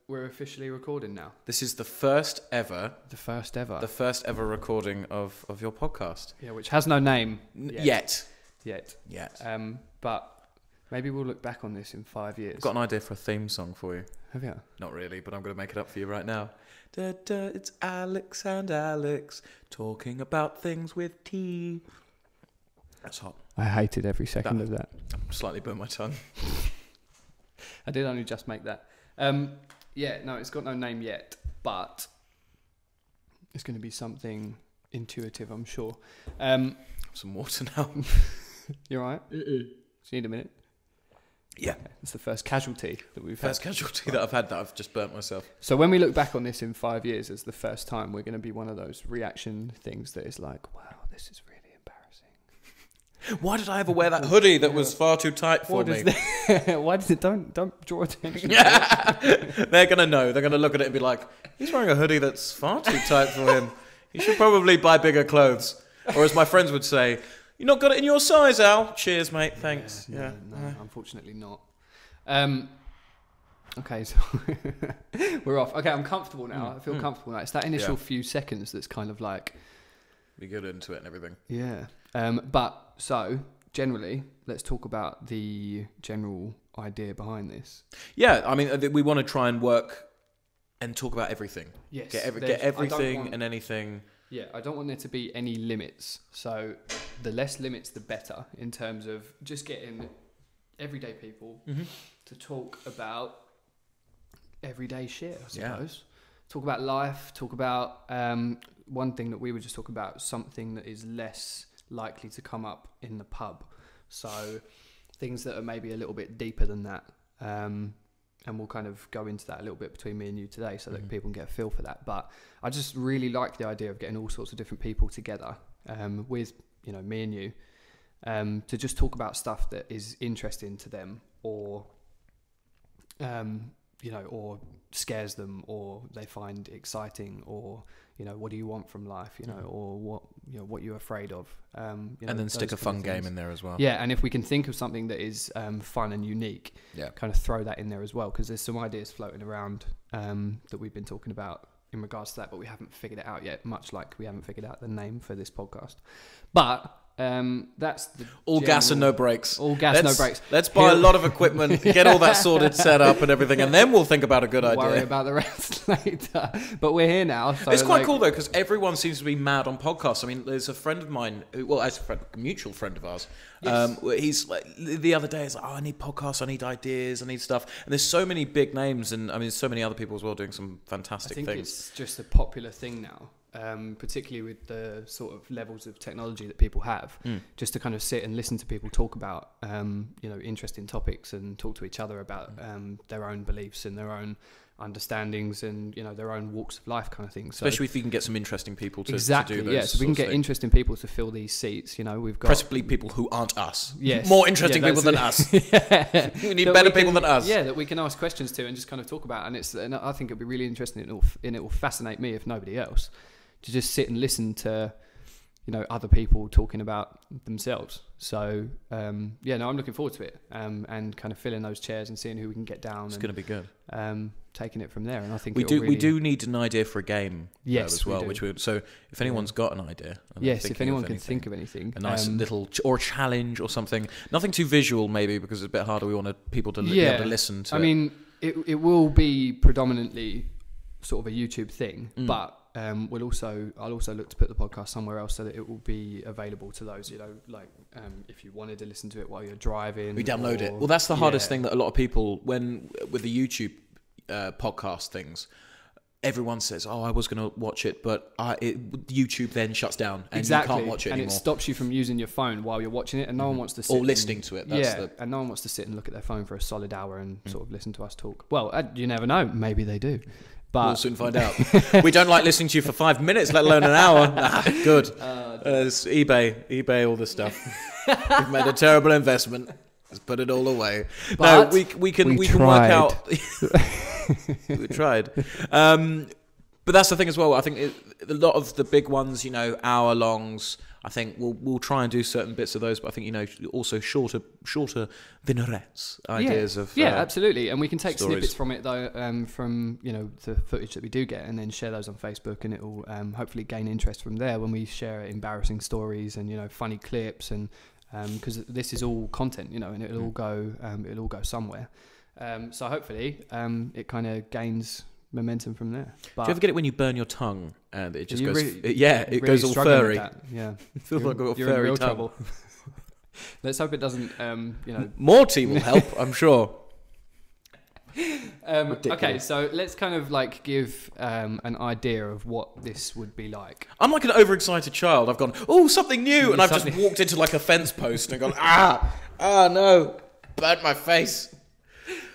we're officially recording now. This is the first ever recording of your podcast. Yeah, which has no name yet. But maybe we'll look back on this in 5 years. I've got an idea for a theme song for you. Have you? Not really, but I'm going to make it up for you right now. Da, da, it's Alex and Alex talking about things with tea. That's hot. I hated every second of that. Slightly burnt my tongue. I did only just make that. Yeah, no, it's got no name yet, but it's going to be something intuitive, I'm sure. Some water now. You all right? Do you need a minute? Yeah. Okay. It's the first casualty that we've had. First casualty that I've had that I've just burnt myself. So when we look back on this in 5 years as the first time, we're going to be one of those reaction things that is like, wow, this is really embarrassing. Why did I ever wear that hoodie that was far too tight for me? Why did it? Don't draw attention. They're going to know. They're going to look at it and be like, he's wearing a hoodie that's far too tight for him. He should probably buy bigger clothes. Or as my friends would say, you not got it in your size, Al. Cheers, mate. Thanks. No, unfortunately not. Okay, so we're off. Okay, I'm comfortable now. I feel comfortable now. It's that initial few seconds that's kind of like... We get into it and everything. Yeah. But, so, generally, let's talk about the general idea behind this. Yeah, I mean, we want to try and work and talk about everything. Yes. Get everything and anything... Yeah, I don't want there to be any limits. So the less limits, the better in terms of just getting everyday people to talk about everyday shit, I suppose. Yeah. Talk about life, talk about one thing that we were just talking about, something that is less likely to come up in the pub. So things that are maybe a little bit deeper than that. And we'll kind of go into that a little bit between me and you today so that people can get a feel for that. But I just really like the idea of getting all sorts of different people together with, me and you to just talk about stuff that is interesting to them or, or scares them or they find exciting or, what do you want from life, or what you're afraid of. And then stick a fun game in there as well. Yeah, and if we can think of something that is fun and unique, kind of throw that in there as well, because there's some ideas floating around that we've been talking about in regards to that, but we haven't figured it out yet, much like we haven't figured out the name for this podcast. But that's the all gas and no brakes. All gas, no brakes. Let's buy a lot of equipment, get all that sorted, set up and everything, and then we'll think about a good idea. Worry about the rest later. But we're here now. So it's quite cool though, because everyone seems to be mad on podcasts. I mean, there's a friend of mine, a mutual friend of ours. Yes. He's like, the other day, he's like, I need podcasts, I need ideas, I need stuff. And there's so many big names, and I mean, so many other people as well doing some fantastic things. I think it's just a popular thing now. Particularly with the sort of levels of technology that people have, just to kind of sit and listen to people talk about, interesting topics and talk to each other about their own beliefs and their own understandings and, their own walks of life kind of thing. So, especially if you can get some interesting people to do those. Yeah, so we can get interesting people to fill these seats. We've got... Preferably people who aren't us. Yes. More interesting people than us. Yeah. We need better people than us. Yeah, that we can ask questions to and just kind of talk about. And I think it'll be really interesting and it will fascinate me if nobody else. To just sit and listen to, other people talking about themselves. So, I'm looking forward to it. And kind of filling those chairs and seeing who we can get down. It's going to be good. Taking it from there. And I think we do need an idea for a game as well. So if anyone's got an idea, if anyone can think of anything, a nice little or challenge or something, nothing too visual maybe because it's a bit harder. We want people to be able to listen to. I mean, it will be predominantly sort of a YouTube thing, but. I'll also look to put the podcast somewhere else so that it will be available to those, if you wanted to listen to it while you're driving. We download it. Well, that's the hardest thing that a lot of people, with the YouTube podcast things, everyone says, oh, I was going to watch it, but YouTube then shuts down and you can't watch it anymore. And it stops you from using your phone while you're watching it and no one wants to sit... Or listening to it. And no one wants to sit and look at their phone for a solid hour and sort of listen to us talk. Well, you never know. Maybe they do. But we'll soon find out. We don't like listening to you for 5 minutes, let alone an hour. Good. It's eBay, all this stuff. We've made a terrible investment. Let's put it all away. But no, we can work out. We tried. But that's the thing as well. I think a lot of the big ones, hour longs. I think we'll try and do certain bits of those, but I think also shorter vignettes, ideas of absolutely, and we can take stories. snippets from it though, from the footage that we do get, and then share those on Facebook, and it will hopefully gain interest from there when we share embarrassing stories and funny clips, and because this is all content, and it'll all go somewhere. So hopefully it kind of gains momentum from there. But do you ever get it when you burn your tongue and it just goes? Really, it goes all furry. Yeah, It feels like a you're in furry real tongue. trouble. Let's hope it doesn't. More tea will help, I'm sure. Okay, so let's kind of like give an idea of what this would be like. I'm like an overexcited child. I've gone, oh, something new, and I've just walked into like a fence post and gone, no, burnt my face.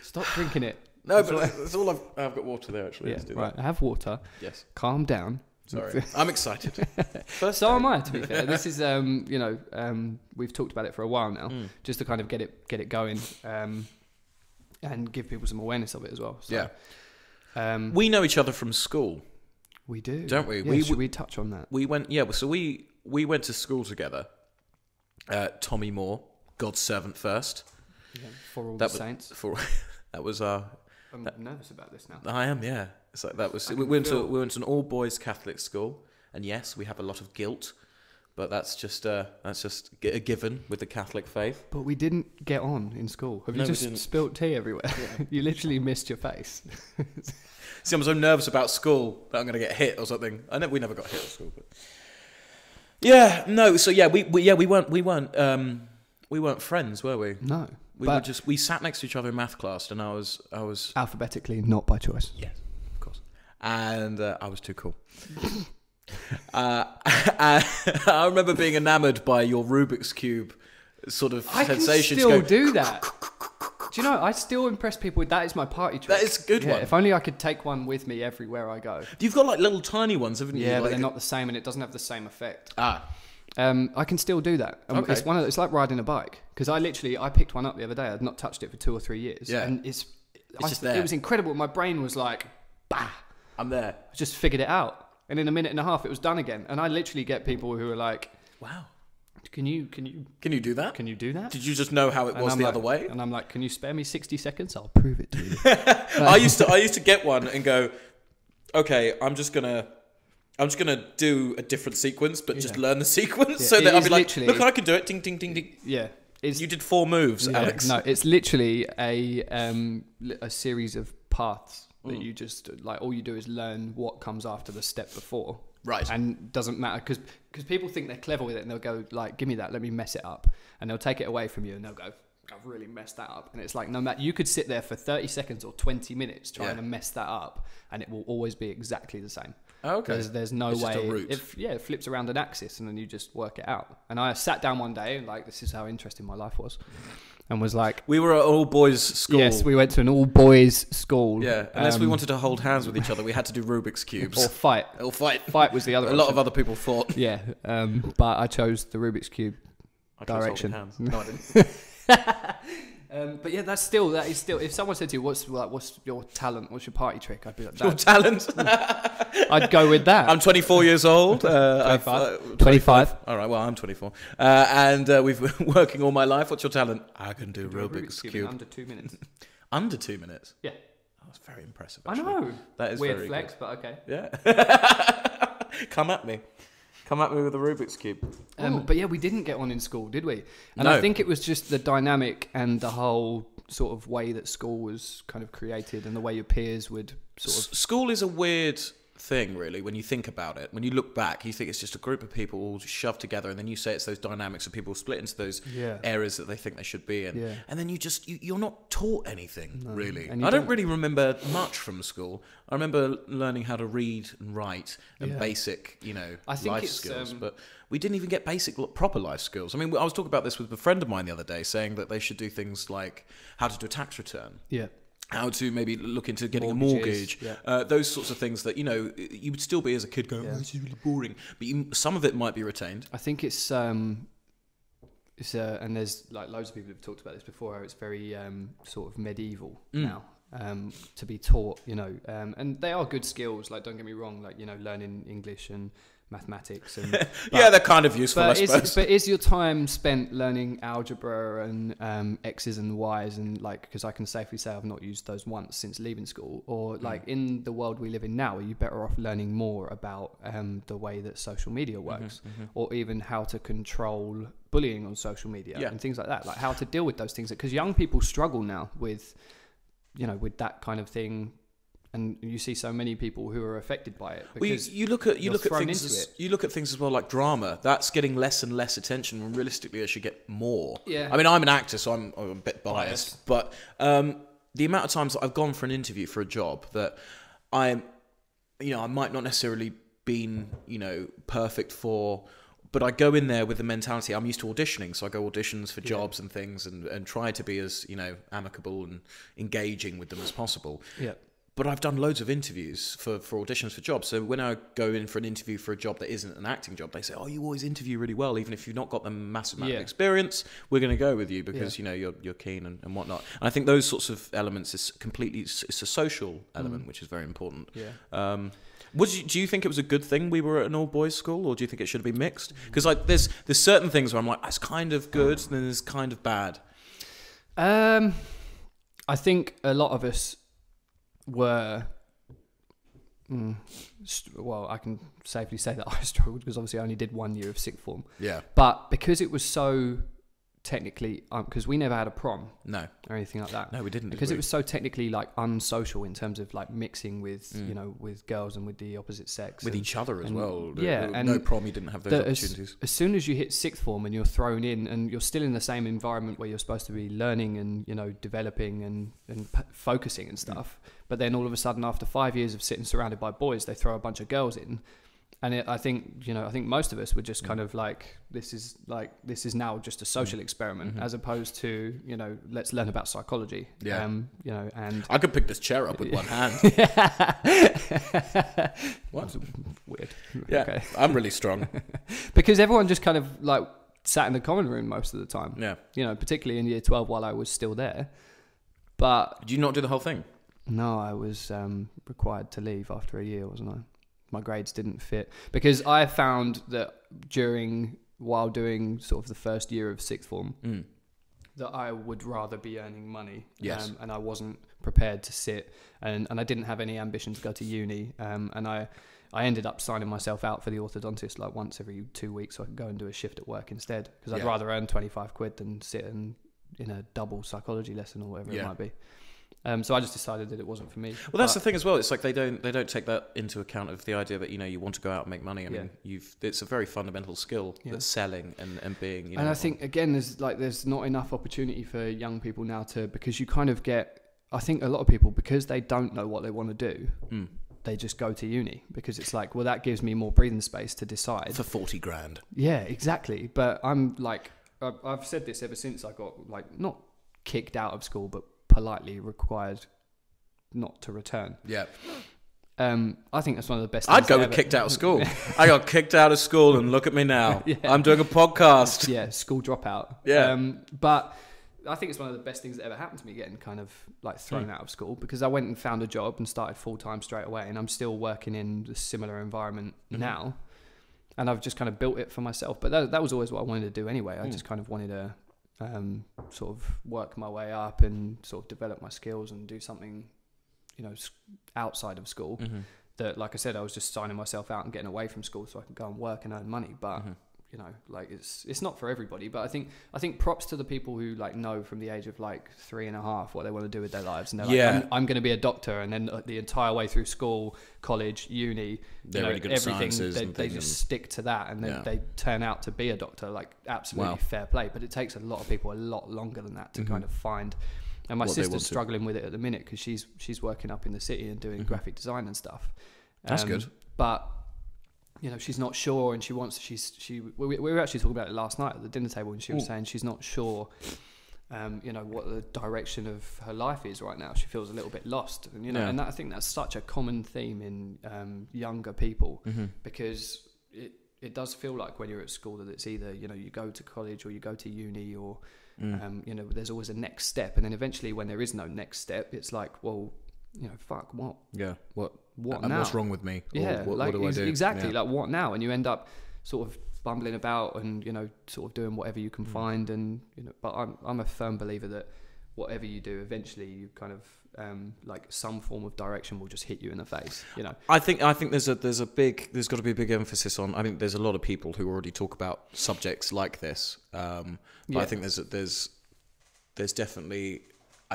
Stop drinking it. No, but that's all I've got water there, actually. Yeah, Let's do right. that. Have water. Yes. Calm down. Sorry. I'm excited. So am I, to be fair. This is, we've talked about it for a while now, just to kind of get it going, and give people some awareness of it as well. So, yeah. We know each other from school. We do. Don't we? Yeah, should we touch on that? We went, so we went to school together. Tommy Moore, God's servant first. Yeah, for all the saints. That was our... I'm nervous about this now. I am, yeah. It's like that was. We went to an all boys Catholic school, and yes, we have a lot of guilt, but that's just a given with the Catholic faith. But we didn't get on in school. Have you just spilt tea everywhere? Yeah. You literally missed your face. See, I'm so nervous about school that I'm going to get hit or something. We never got hit at school, but yeah, no. So yeah, we weren't friends, were we? No. We sat next to each other in math class, and I was alphabetically, not by choice. Yes, of course. And I was too cool. I remember being enamoured by your Rubik's Cube sort of sensation. I can still do that. Do you know, I still impress people with that. Is my party trick. That is a good one. If only I could take one with me everywhere I go. You've got like little tiny ones, haven't you? Yeah, but they're not the same, and it doesn't have the same effect. Ah. I can still do that. Okay. It's like riding a bike, because I picked one up the other day. I'd not touched it for 2 or 3 years. Yeah. And just there. It was incredible. My brain was like, bah. I'm there. I just figured it out. And in a minute and a half, it was done again. And I literally get people who are like, wow. Can you do that? Can you do that? Did you just know how it was the other way? And I'm like, can you spare me 60 seconds? I'll prove it to you. I used to get one and go, okay, I'm just gonna do a different sequence, but just learn the sequence, so that I'll be like, look, I can do it. Ding, ding, ding, ding. Yeah. You did 4 moves, Alex. No, it's literally a series of paths that you just, like, all you do is learn what comes after the step before. Right. And doesn't matter, because people think they're clever with it, and they'll go, like, give me that, let me mess it up. And they'll take it away from you, and they'll go, I've really messed that up. And it's like, no matter, you could sit there for 30 seconds or 20 minutes trying to mess that up, and it will always be exactly the same. Okay. There's no way. Just a route. It flips around an axis, and then you just work it out. And I sat down one day, and like, this is how interesting my life was, and was like, we were at all boys school. Yes, we went to an all boys school. Yeah, unless we wanted to hold hands with each other, we had to do Rubik's cubes or fight. Fight was the other. A lot of other people fought. Yeah, but I chose the Rubik's cube direction. Hands. No, I didn't. But yeah, that is still. If someone said to you, "What's your talent? What's your party trick?" I'd be like, your talent. I'd go with that. I'm 24 years old. 25. All right, well, I'm 24, and we've been working all my life. What's your talent? I can do Rubik's Cube in under 2 minutes. Under 2 minutes. Yeah, that's very impressive. Actually. I know. That is weird very flex, good. but okay. Yeah. Come at me with a Rubik's Cube. But yeah, we didn't get on in school, did we? And No. I think it was just the dynamic and the whole sort of way that school was kind of created, and the way your peers would sort of... School is a weird thing, really, when you think about it. When you look back, you think it's just a group of people all shoved together, and then you say it's those dynamics of people split into those areas that they think they should be in. Yeah. And then you're not taught anything, really. I don't really remember much from school. I remember learning how to read and write and basic, life skills, but we didn't even get basic, proper life skills. I mean, I was talking about this with a friend of mine the other day, saying that they should do things like how to do a tax return. Yeah. How to maybe look into getting a Mortgages, mortgage, those sorts of things that, you would still be as a kid going, oh, this is really boring. But some of it might be retained. I think it's and there's like loads of people have talked about this before, how it's very sort of medieval now. to be taught, and they are good skills. Like, don't get me wrong, like, learning English and mathematics and yeah, they're kind of useful, I suppose. But is your time spent learning algebra and X's and Y's, and like, because I can safely say I've not used those once since leaving school, or like in the world we live in now, are you better off learning more about the way that social media works, or even how to control bullying on social media and things like that, like how to deal with those things, because young people struggle now with with that kind of thing. And you see so many people who are affected by it. Because you look at things as well, like drama. That's getting less and less attention when realistically it should get more. Yeah. I mean, I'm an actor, so I'm a bit biased. But the amount of times that I've gone for an interview for a job that I might not necessarily been perfect for, but I go in there with the mentality I'm used to auditioning, so I go auditions for jobs and things, and try to be as amicable and engaging with them as possible. Yeah. But I've done loads of interviews for auditions for jobs. So when I go in for an interview for a job that isn't an acting job, they say, "Oh, you always interview really well, even if you've not got the massive amount of experience. We're going to go with you because you're keen and whatnot." And I think those sorts of elements it's a social element which is very important. Yeah. Do you think it was a good thing we were at an all boys school, or do you think it should have been mixed? Because like there's certain things where I'm like, that's kind of good, and then there's kind of bad. I think a lot of us were well, I can safely say that I struggled because obviously I only did 1 year of sixth form. Yeah. But because it was so technically, because we never had a prom, no, or anything like that. No, we didn't. Because it was so technically like unsocial in terms of like mixing with with girls and with the opposite sex, with each other as well. Yeah, and no prom, you didn't have those opportunities. As soon as you hit sixth form and you're thrown in, and you're still in the same environment where you're supposed to be learning and developing and focusing and stuff, but then all of a sudden after 5 years of sitting surrounded by boys, they throw a bunch of girls in. And I think most of us were just kind of like, this is now just a social experiment, as opposed to, let's learn about psychology. Yeah. And I could pick this chair up with one hand. What? Weird. Yeah. Okay. I'm really strong. Because everyone just kind of like sat in the common room most of the time. Yeah. Particularly in year 12 while I was still there. But did you not do the whole thing? No, I was required to leave after a year, wasn't I? My grades didn't fit, because I found that while doing sort of the first year of sixth form, that I would rather be earning money. Yes. And I wasn't prepared to sit, and I didn't have any ambition to go to uni. And I ended up signing myself out for the orthodontist like once every 2 weeks, so I could go and do a shift at work instead, because I'd rather earn 25 quid than sit in a double psychology lesson or whatever it might be. So I just decided that it wasn't for me. Well, that's the thing as well. It's like they don't take that into account of the idea that you want to go out and make money. I mean, it's a very fundamental skill that's selling and being. And I think again, there's not enough opportunity for young people now because you kind of get. I think a lot of people, because they don't know what they want to do, they just go to uni, because it's like, well, that gives me more breathing space to decide for 40 grand. Yeah, exactly. But I'm like, I've said this ever since I got like not kicked out of school, but politely required not to return. Yeah. I think that's one of the best. I'd go with kicked out of school. I got kicked out of school and look at me now. Yeah. I'm doing a podcast. Yeah, school dropout. Yeah. But I think it's one of the best things that ever happened to me, getting kind of like thrown out of school, because I went and found a job and started full time straight away, and I'm still working in a similar environment now, and I've just kind of built it for myself. But that was always what I wanted to do anyway. I just kind of wanted to sort of work my way up and sort of develop my skills and do something, outside of school. That, like I said, I was just signing myself out and getting away from school so I could go and work and earn money. But like it's not for everybody. But I think props to the people who like know from the age of like 3.5 what they want to do with their lives, and they're like, I'm going to be a doctor, and then the entire way through school, college, uni, they're really good at sciences, they just stick to that, and then they turn out to be a doctor. Like, absolutely fair play. But it takes a lot of people a lot longer than that to kind of find. And my sister's struggling with it at the minute, because she's working up in the city and doing graphic design and stuff. That's good. But she's not sure, and we were actually talking about it last night at the dinner table, and she was saying she's not sure, what the direction of her life is right now. She feels a little bit lost, and and I think that's such a common theme in younger people, because it does feel like when you're at school that it's either you go to college or you go to uni, or You know, there's always a next step, and then eventually when there is no next step, it's like, well, you know, fuck, what? Yeah, what now? What's wrong with me? Yeah, what like, do I do? exactly, like what now? And you end up sort of bumbling about and, you know, sort of doing whatever you can find, and, you know, but I'm a firm believer that whatever you do, eventually you kind of like some form of direction will just hit you in the face, you know. I think there's got to be a big emphasis on. I think there's a lot of people who already talk about subjects like this, but I think there's definitely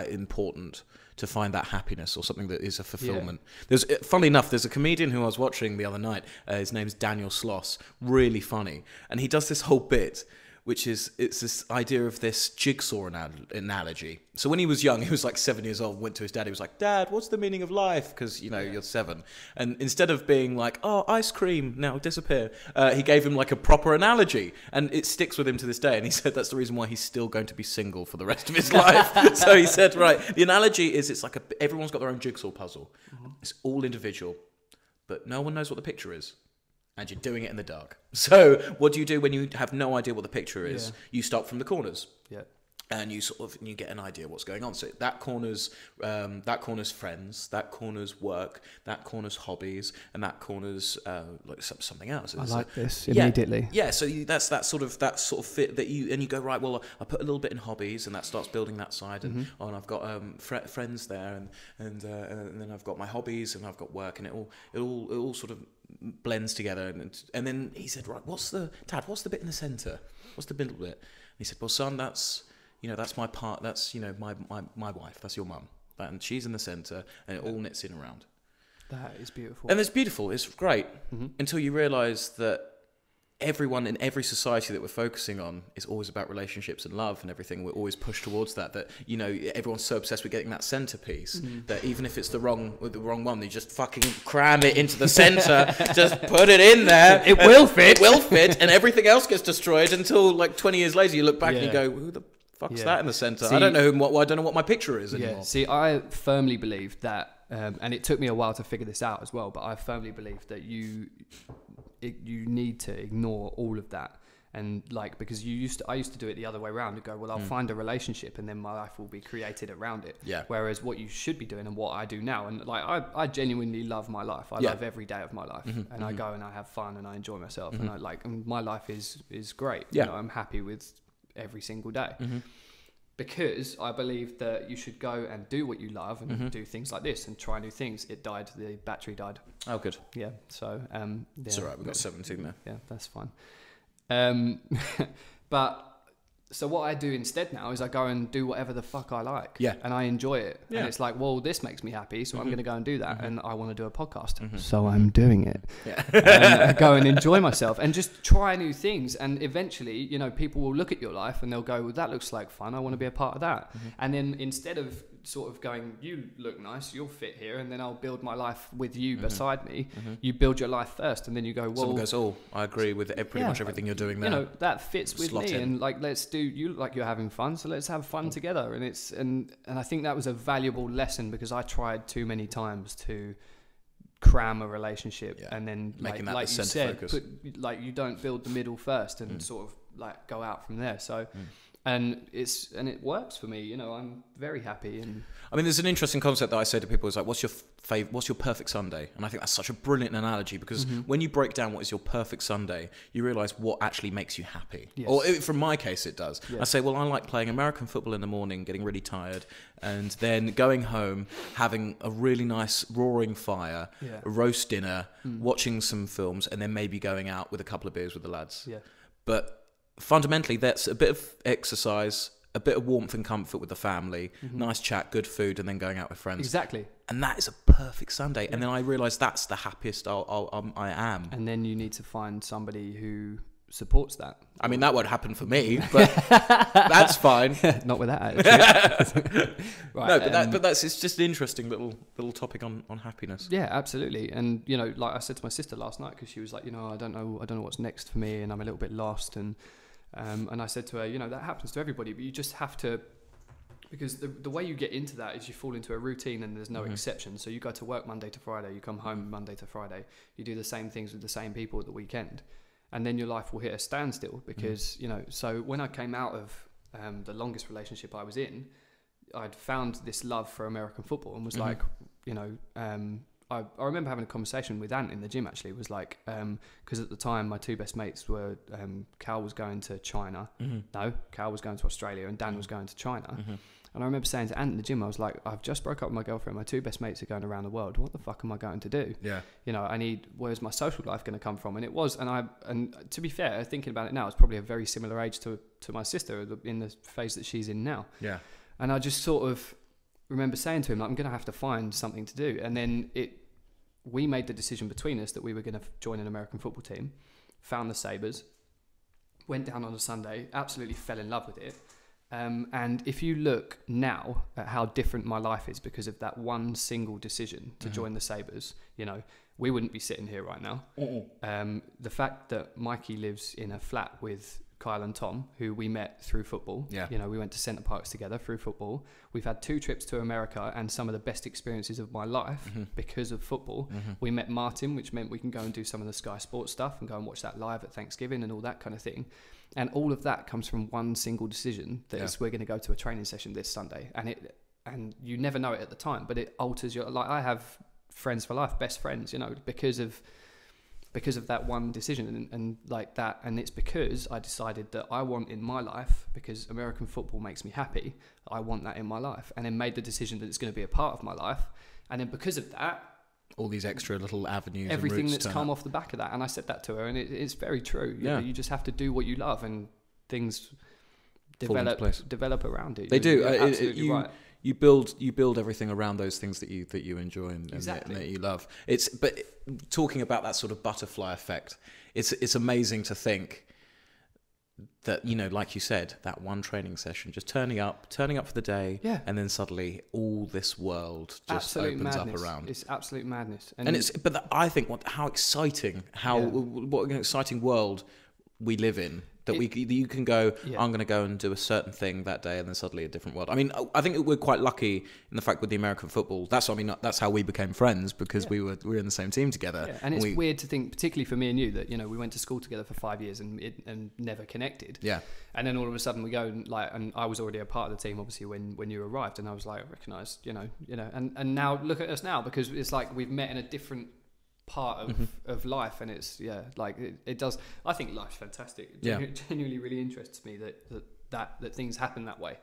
important to find that happiness or something that is a fulfillment. Funnily enough, there's a comedian who I was watching the other night. His name's Daniel Sloss, really funny, and he does this whole bit, which is, it's this idea of this jigsaw analogy. So when he was young, he was like 7 years old, went to his dad, he was like, "Dad, what's the meaning of life?" Because, you know, you're 7. And instead of being like, "Oh, ice cream, now disappear," he gave him like a proper analogy. And it sticks with him to this day. And he said that's the reason why he's still going to be single for the rest of his life. So he said, right, the analogy is it's like everyone's got their own jigsaw puzzle. Mm-hmm. It's all individual, but no one knows what the picture is. And you're doing it in the dark. So what do you do when you have no idea what the picture is? Yeah. You start from the corners. Yeah. And you you get an idea what's going on. So that corner's friends, that corner's work, that corner's hobbies, and that corner's like something else. I like this immediately. Yeah. So that's that sort of fit that you go, right. Well, I put a little bit in hobbies, and that starts building that side. And and I've got friends there, and then I've got my hobbies, and I've got work, and it all sort of blends together. And then he said, right, what's the bit in the center? What's the middle bit? And he said, well, son, that's my part. That's, you know, my wife. That's your mum. And she's in the center, and it all knits in around. That is beautiful. And it's beautiful. It's great until you realize that everyone in every society that we're focusing on is always about relationships and love and everything. We're always pushed towards that, you know, everyone's so obsessed with getting that centerpiece that even if it's the wrong one, they just fucking cram it into the center, just put it in there. It will fit, and everything else gets destroyed until like 20 years later you look back and you go, who the fuck's that in the center? See, I don't know what my picture is anymore. See, I firmly believe that, and it took me a while to figure this out as well, but I firmly believe that you need to ignore all of that, and like, because I used to do it the other way around, to go, well, I'll find a relationship and then my life will be created around it. Yeah. Whereas what you should be doing, and what I do now, and like I genuinely love my life. I love every day of my life, and I go and I have fun and I enjoy myself, and my life is great. Yeah. You know, I'm happy with every single day. Because I believe that you should go and do what you love and do things like this and try new things. It died. The battery died. Oh, good. Yeah. So, it's all right. We've got 17 there. Yeah, that's fine. But so what I do instead now is I go and do whatever the fuck I like. Yeah. And I enjoy it. Yeah. And it's like, well, this makes me happy, so I'm going to go and do that. And I want to do a podcast. So I'm doing it. Yeah. I go and enjoy myself and just try new things. And eventually, you know, people will look at your life and they'll go, well, that looks like fun. I want to be a part of that. And then instead of sort of going, you look nice, you'll fit here, and then I'll build my life with you beside me. You build your life first, and then you go, well, someone goes, oh, I agree with pretty much everything you're doing there. You know, that fits with me, and like, you look like you're having fun, so let's have fun together. And I think that was a valuable lesson, because I tried too many times to cram a relationship and then like you said, you don't build the middle first and sort of like go out from there. So and it works for me, you know. I'm very happy. And I mean, there's an interesting concept that I say to people, is like, what's your perfect Sunday? And I think that's such a brilliant analogy, because when you break down what is your perfect Sunday, you realize what actually makes you happy. Yes. Or from my case, it does. Yes. I say, well, I like playing American football in the morning, getting really tired, and then going home, having a really nice roaring fire, a roast dinner, watching some films, and then maybe going out with a couple of beers with the lads. Yeah. But fundamentally, that's a bit of exercise, a bit of warmth and comfort with the family, nice chat, good food, and then going out with friends. Exactly. And that is a perfect Sunday. Yeah. And then I realised that's the happiest I am. And then you need to find somebody who supports that. I mean, that won't happen for me, but that's fine. Not with that attitude. Right, no, but it's just an interesting little topic on happiness. Yeah, absolutely. And you know, like I said to my sister last night, because she was like, you know, I don't know what's next for me, and I'm a little bit lost. And I said to her, you know, that happens to everybody, but you just have to, because the way you get into that is you fall into a routine and there's no exception. So you go to work Monday to Friday, you come home Monday to Friday, you do the same things with the same people at the weekend, and then your life will hit a standstill, because you know. So when I came out of the longest relationship I was in, I'd found this love for American football and was like, you know, I remember having a conversation with Ant in the gym, actually. It was like, because at the time my two best mates were, Cal was going to China. No, Cal was going to Australia and Dan was going to China. And I remember saying to Ant in the gym, I was like, I've just broke up with my girlfriend. My two best mates are going around the world. What the fuck am I going to do? Yeah. You know, where's my social life going to come from? And it was, and to be fair, thinking about it now, it's probably a very similar age to my sister in the phase that she's in now. Yeah. And I just sort of remember saying to him, like, I'm going to have to find something to do. And then we made the decision between us that we were going to join an American football team, found the Sabres, went down on a Sunday, absolutely fell in love with it. And if you look now at how different my life is because of that one single decision to join the Sabres, you know, we wouldn't be sitting here right now. The fact that Mikey lives in a flat with Kyle and Tom, who we met through football. Yeah. You know, we went to Centre Parks together through football. We've had 2 trips to America and some of the best experiences of my life because of football. We met Martin, which meant we can go and do some of the Sky Sports stuff and go and watch that live at Thanksgiving and all that kind of thing. And all of that comes from one single decision that is, we're going to go to a training session this Sunday. And you never know it at the time, but it alters your, like, I have friends for life, best friends, you know, because of that one decision and like that. And it's because I decided that I want in my life, because American football makes me happy, I want that in my life, and then made the decision that it's going to be a part of my life. And then because of that, all these extra little avenues, everything and that's come off the back of that. And I said that to her, and it's very true. You know, you just have to do what you love, and things develop around it. They do. You're absolutely right. You build everything around those things that you enjoy and that you love. But talking about that sort of butterfly effect, it's amazing to think that, you know, like you said, that one training session, just turning up for the day, and then suddenly all this world just opens up around. It's absolute madness, I think how exciting, what an exciting world we live in. That you can go, I'm going to go and do a certain thing that day, and then suddenly a different world. I mean, I think we're quite lucky in the fact with the American football. That's how we became friends, because we were in the same team together. Yeah. And it's weird to think, particularly for me and you, that, you know, we went to school together for 5 years and never connected. Yeah. And then all of a sudden we go and I was already a part of the team, obviously, when you arrived, and I was like, I recognised, you know, and now look at us now, because it's like we've met in a different part of life, and it's it does. I think life's fantastic. It genuinely really interests me that things happen that way.